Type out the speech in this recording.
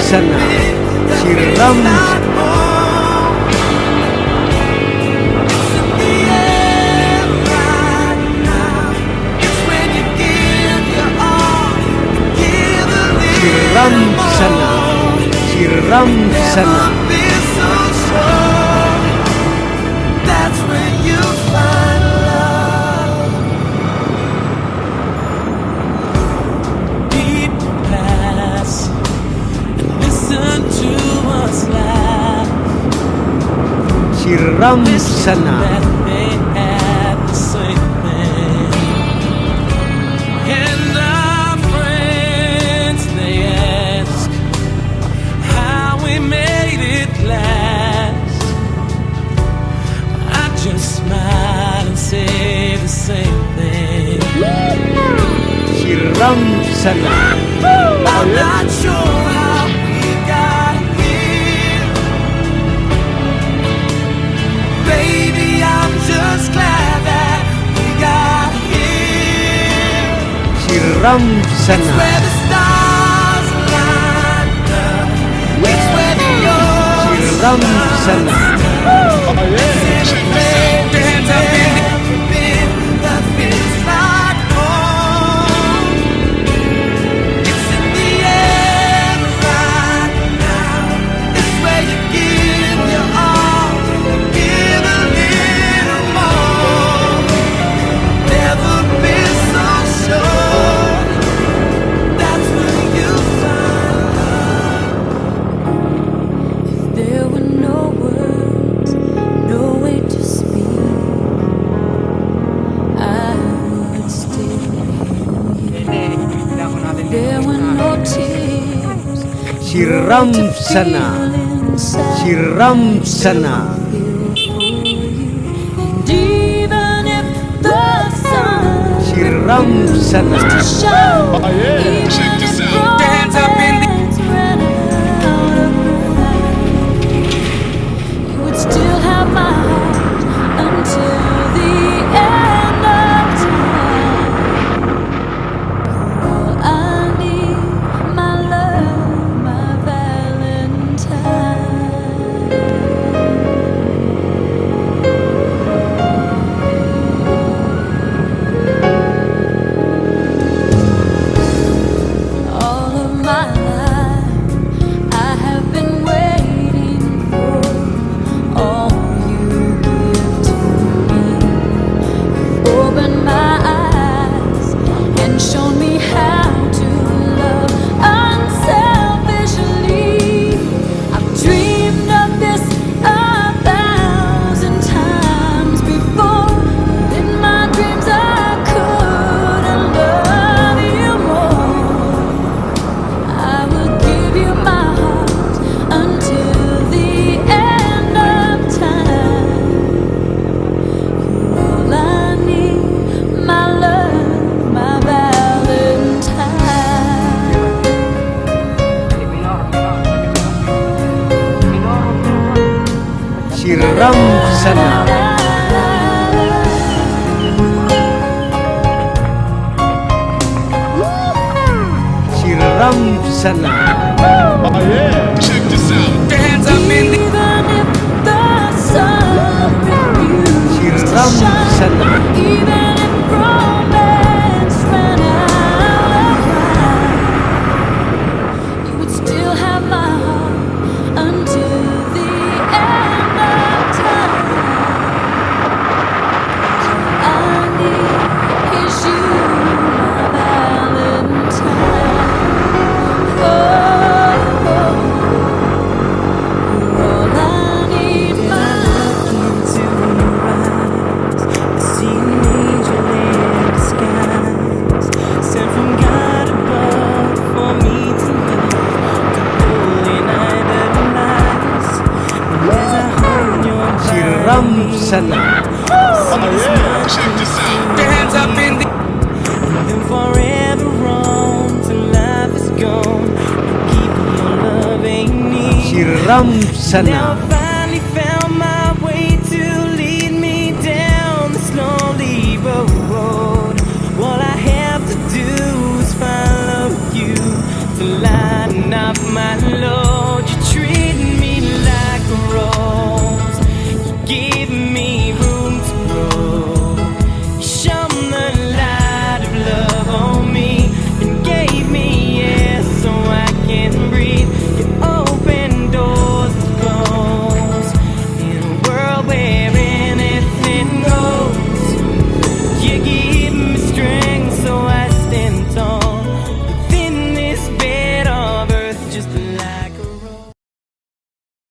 sana, siram. Siram sana, siram sana. That's when you find love. People pass and listen to us laugh. Siram sana. That they had the same thing. And our friends, they ask how we made it last. I just smile and say the same thing. Siram sana. I'm not sure how we got here. Baby, I'm just glad that we got here. Siram It's sana. where the stars lined up. It's where the Siram sana. There were no words, no way to speak. I would still hear you. There were no tears, Siram sana. Siram sana. and even if the sun Siram sana. show, even if romance ran out of light, you would still have my heart until the end of time. All I need, my love, my Valentine. All of my life, I have been waiting for all you give to me. You've opened my eyes and shown me how to love unselfishly. I've dreamed of this 1,000 times before. In my dreams, I couldn't love you more. I will give you my heart until the end of time. You're all I need, my love, my Valentine. Siram sana. Siram sana. Check this out. Hands up in the Even if the sun refused to Siram shine, sana. even if romance ran out of light, you would still have my heart until the end of time. All I need is you, my Valentine. Oh, all I need, my Into your eyes, I see an angel in disguise, sent from God above for me to love. The holy night of lights, and as I hold your Siram body, sana. check this out. Hands up in the and then forever on till life is gone. Keep your loving me. Siram Now I sana. finally found my way to lead me down this lonely road. All I have to do is follow you till I know of my love.